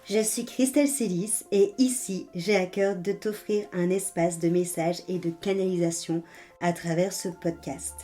Je suis Christelle Célis et ici, j'ai à cœur de t'offrir un espace de messages et de canalisation à travers ce podcast.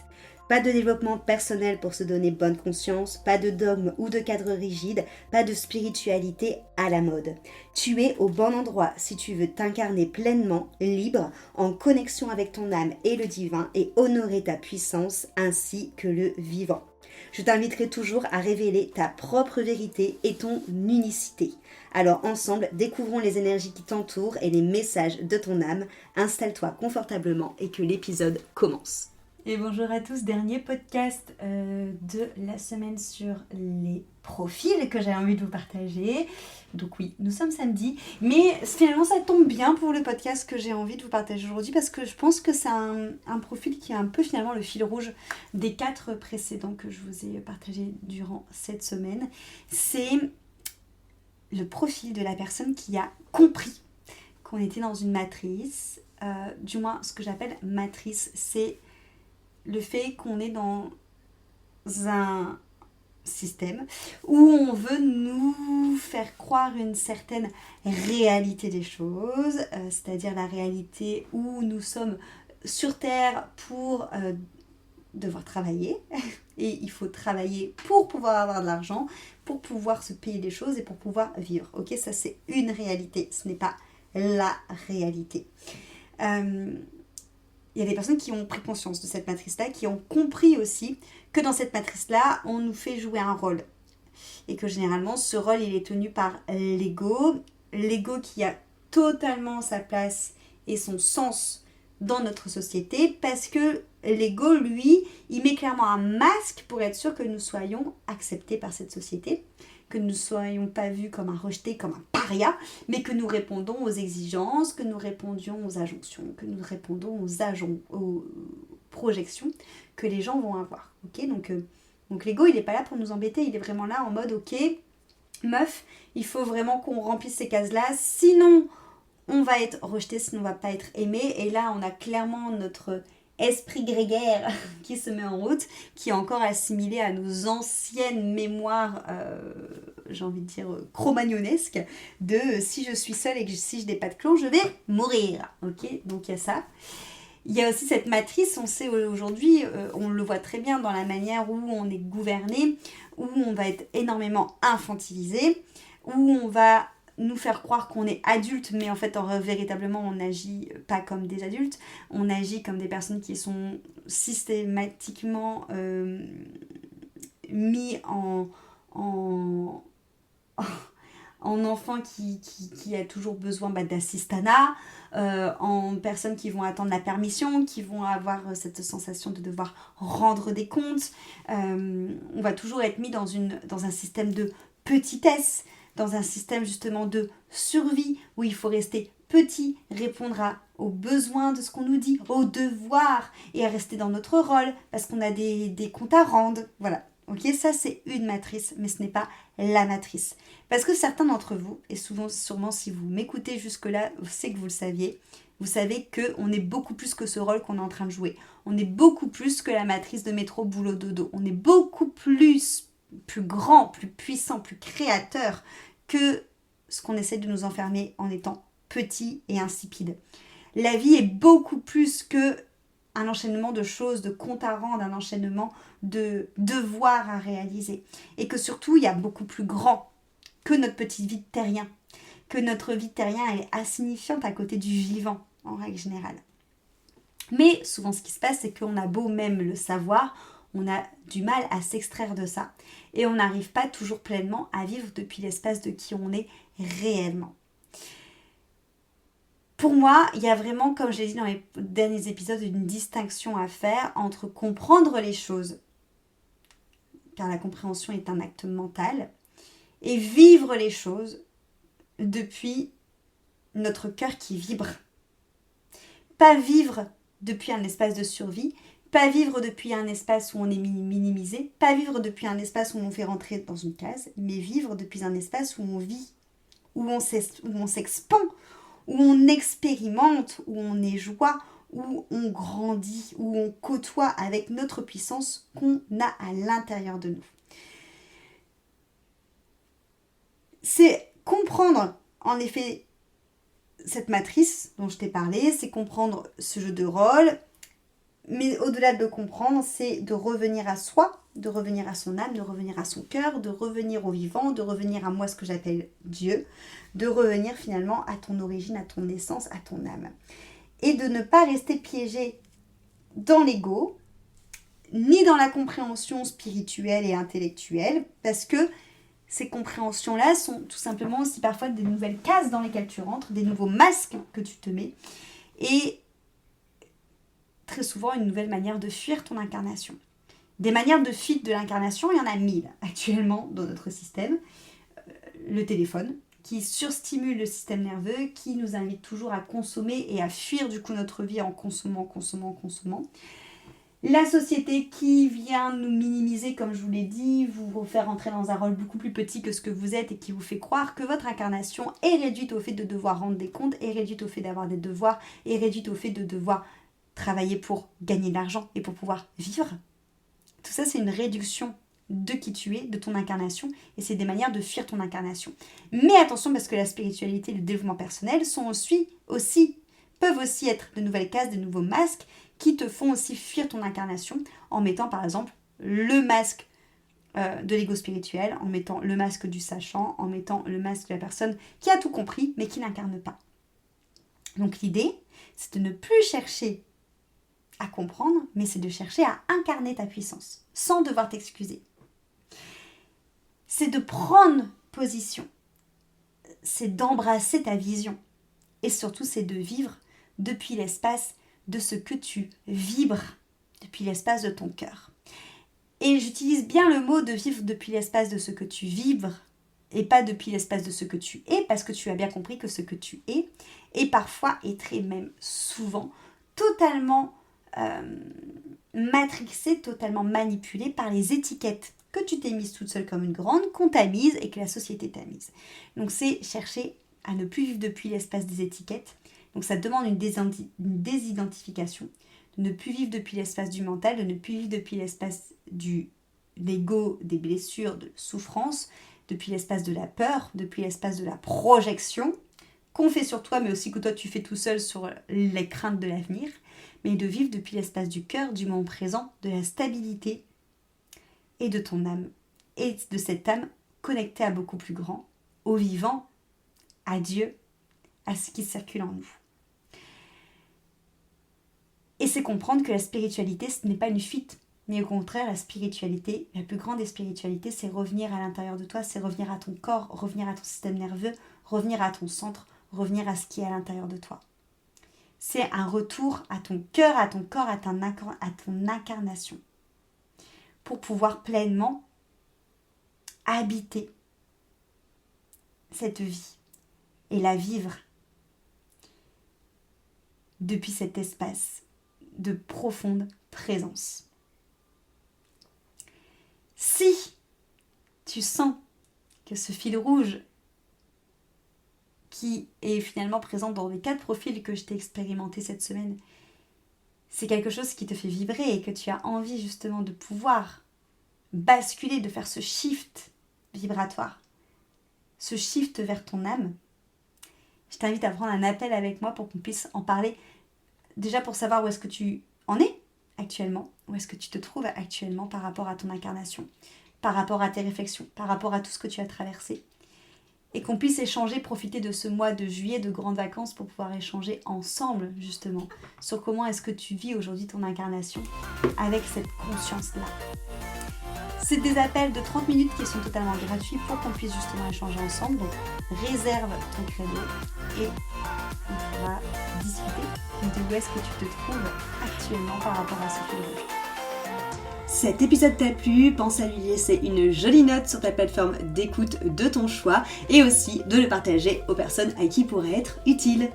Pas de développement personnel pour se donner bonne conscience, pas de dogme ou de cadre rigide, pas de spiritualité à la mode. Tu es au bon endroit si tu veux t'incarner pleinement, libre, en connexion avec ton âme et le divin et honorer ta puissance ainsi que le vivant. Je t'inviterai toujours à révéler ta propre vérité et ton unicité. Alors ensemble, découvrons les énergies qui t'entourent et les messages de ton âme. Installe-toi confortablement et que l'épisode commence. Et bonjour à tous, dernier podcast de la semaine sur les profils que j'ai envie de vous partager. Donc oui, nous sommes samedi, mais finalement ça tombe bien pour le podcast que j'ai envie de vous partager aujourd'hui parce que je pense que c'est un profil qui est un peu finalement le fil rouge des 4 précédents que je vous ai partagés durant cette semaine. C'est le profil de la personne qui a compris qu'on était dans une matrice, du moins ce que j'appelle matrice, c'est le fait qu'on est dans un système où on veut nous faire croire une certaine réalité des choses, c'est-à-dire la réalité où nous sommes sur Terre pour devoir travailler et il faut travailler pour pouvoir avoir de l'argent, pour pouvoir se payer des choses et pour pouvoir vivre. Ok, ça c'est une réalité, ce n'est pas la réalité. Il y a des personnes qui ont pris conscience de cette matrice-là, qui ont compris aussi que dans cette matrice-là, on nous fait jouer un rôle. Et que généralement, ce rôle, il est tenu par l'ego. L'ego qui a totalement sa place et son sens dans notre société, parce que l'ego, lui, il met clairement un masque pour être sûr que nous soyons acceptés par cette société, que nous ne soyons pas vus comme un rejeté, comme un paria, mais que nous répondons aux exigences, que nous répondions aux injonctions, que nous répondons aux projections que les gens vont avoir. Okay, donc l'ego, il n'est pas là pour nous embêter, il est vraiment là en mode, ok, meuf, il faut vraiment qu'on remplisse ces cases-là, sinon on va être rejeté, sinon on va pas être aimé, et là on a clairement notre esprit grégaire qui se met en route, qui est encore assimilé à nos anciennes mémoires, j'ai envie de dire cro-magnonesques, de si je suis seule et que si je n'ai pas de clan, je vais mourir. Ok, donc il y a ça. Il y a aussi cette matrice, on sait aujourd'hui, on le voit très bien dans la manière où on est gouverné, où on va être énormément infantilisé, où on va nous faire croire qu'on est adulte, mais en fait, véritablement, on n'agit pas comme des adultes. On agit comme des personnes qui sont systématiquement mis en enfant qui a toujours besoin d'assistanat, en personnes qui vont attendre la permission, qui vont avoir cette sensation de devoir rendre des comptes. On va toujours être mis dans un système de petitesse, dans un système justement de survie où il faut rester petit, répondre aux besoins de ce qu'on nous dit, aux devoirs et à rester dans notre rôle parce qu'on a des comptes à rendre. Voilà. Ok, ça c'est une matrice, mais ce n'est pas la matrice. Parce que certains d'entre vous, et sûrement si vous m'écoutez jusque-là, c'est que vous le saviez, vous savez qu'on est beaucoup plus que ce rôle qu'on est en train de jouer. On est beaucoup plus que la matrice de métro boulot dodo. On est beaucoup plus grand, plus puissant, plus créateur que ce qu'on essaie de nous enfermer en étant petit et insipide. La vie est beaucoup plus que un enchaînement de choses, de comptes à rendre, un enchaînement de devoirs à réaliser. Et que surtout, il y a beaucoup plus grand que notre petite vie de terrien. Que notre vie de terrien est insignifiante à côté du vivant, en règle générale. Mais souvent, ce qui se passe, c'est qu'on a beau même le savoir, on a du mal à s'extraire de ça. Et on n'arrive pas toujours pleinement à vivre depuis l'espace de qui on est réellement. Pour moi, il y a vraiment, comme je l'ai dit dans les derniers épisodes, une distinction à faire entre comprendre les choses, car la compréhension est un acte mental, et vivre les choses depuis notre cœur qui vibre. Pas vivre depuis un espace de survie, pas vivre depuis un espace où on est minimisé, pas vivre depuis un espace où on fait rentrer dans une case, mais vivre depuis un espace où on vit, où on s'expand, où on expérimente, où on est joie, où on grandit, où on côtoie avec notre puissance qu'on a à l'intérieur de nous. C'est comprendre comprendre en effet cette matrice dont je t'ai parlé, c'est comprendre ce jeu de rôle, mais au-delà de le comprendre, c'est de revenir à soi, de revenir à son âme, de revenir à son cœur, de revenir au vivant, de revenir à moi, ce que j'appelle Dieu, de revenir finalement à ton origine, à ton essence, à ton âme. Et de ne pas rester piégé dans l'ego, ni dans la compréhension spirituelle et intellectuelle, parce que ces compréhensions-là sont tout simplement aussi parfois des nouvelles cases dans lesquelles tu rentres, des nouveaux masques que tu te mets, et très souvent une nouvelle manière de fuir ton incarnation. Des manières de fuite de l'incarnation, il y en a 1000 actuellement dans notre système. Le téléphone, qui surstimule le système nerveux, qui nous invite toujours à consommer et à fuir du coup notre vie en consommant. La société qui vient nous minimiser, comme je vous l'ai dit, vous faire entrer dans un rôle beaucoup plus petit que ce que vous êtes et qui vous fait croire que votre incarnation est réduite au fait de devoir rendre des comptes, est réduite au fait d'avoir des devoirs, est réduite au fait de devoir travailler pour gagner de l'argent et pour pouvoir vivre. Tout ça, c'est une réduction de qui tu es, de ton incarnation, et c'est des manières de fuir ton incarnation. Mais attention, parce que la spiritualité et le développement personnel peuvent aussi être de nouvelles cases, de nouveaux masques qui te font aussi fuir ton incarnation en mettant par exemple le masque de l'ego spirituel, en mettant le masque du sachant, en mettant le masque de la personne qui a tout compris mais qui n'incarne pas. Donc l'idée, c'est de ne plus chercher à comprendre, mais c'est de chercher à incarner ta puissance sans devoir t'excuser. C'est de prendre position, c'est d'embrasser ta vision et surtout c'est de vivre depuis l'espace de ce que tu vibres, depuis l'espace de ton cœur. Et j'utilise bien le mot de vivre depuis l'espace de ce que tu vibres et pas depuis l'espace de ce que tu es, parce que tu as bien compris que ce que tu es est parfois et très même souvent totalement matrixé, totalement manipulé par les étiquettes que tu t'es mise toute seule comme une grande, qu'on t'a mise et que la société t'a mise. Donc c'est chercher à ne plus vivre depuis l'espace des étiquettes. Donc ça demande une désidentification, de ne plus vivre depuis l'espace du mental, de ne plus vivre depuis l'espace de l'ego, des blessures, de souffrance, depuis l'espace de la peur, depuis l'espace de la projection qu'on fait sur toi, mais aussi que toi tu fais tout seul sur les craintes de l'avenir, mais de vivre depuis l'espace du cœur, du moment présent, de la stabilité et de ton âme, et de cette âme connectée à beaucoup plus grand, au vivant, à Dieu, à ce qui circule en nous. Et c'est comprendre que la spiritualité, ce n'est pas une fuite, mais au contraire, la spiritualité, la plus grande des spiritualités, c'est revenir à l'intérieur de toi, c'est revenir à ton corps, revenir à ton système nerveux, revenir à ton centre, revenir à ce qui est à l'intérieur de toi. C'est un retour à ton cœur, à ton corps, à ton incarnation, pour pouvoir pleinement habiter cette vie et la vivre depuis cet espace de profonde présence. Si tu sens que ce fil rouge qui est finalement présent dans les 4 profils que je t'ai expérimenté cette semaine, c'est quelque chose qui te fait vibrer et que tu as envie justement de pouvoir basculer, de faire ce shift vibratoire, ce shift vers ton âme, je t'invite à prendre un appel avec moi pour qu'on puisse en parler. Déjà pour savoir où est-ce que tu en es actuellement, où est-ce que tu te trouves actuellement par rapport à ton incarnation, par rapport à tes réflexions, par rapport à tout ce que tu as traversé. Et qu'on puisse échanger, profiter de ce mois de juillet de grandes vacances pour pouvoir échanger ensemble justement sur comment est-ce que tu vis aujourd'hui ton incarnation avec cette conscience-là. C'est des appels de 30 minutes qui sont totalement gratuits pour qu'on puisse justement échanger ensemble. Donc réserve ton créneau et on pourra discuter de où est-ce que tu te trouves actuellement par rapport à ce fil rouge. Cet épisode t'a plu, pense à lui laisser une jolie note sur ta plateforme d'écoute de ton choix et aussi de le partager aux personnes à qui il pourrait être utile.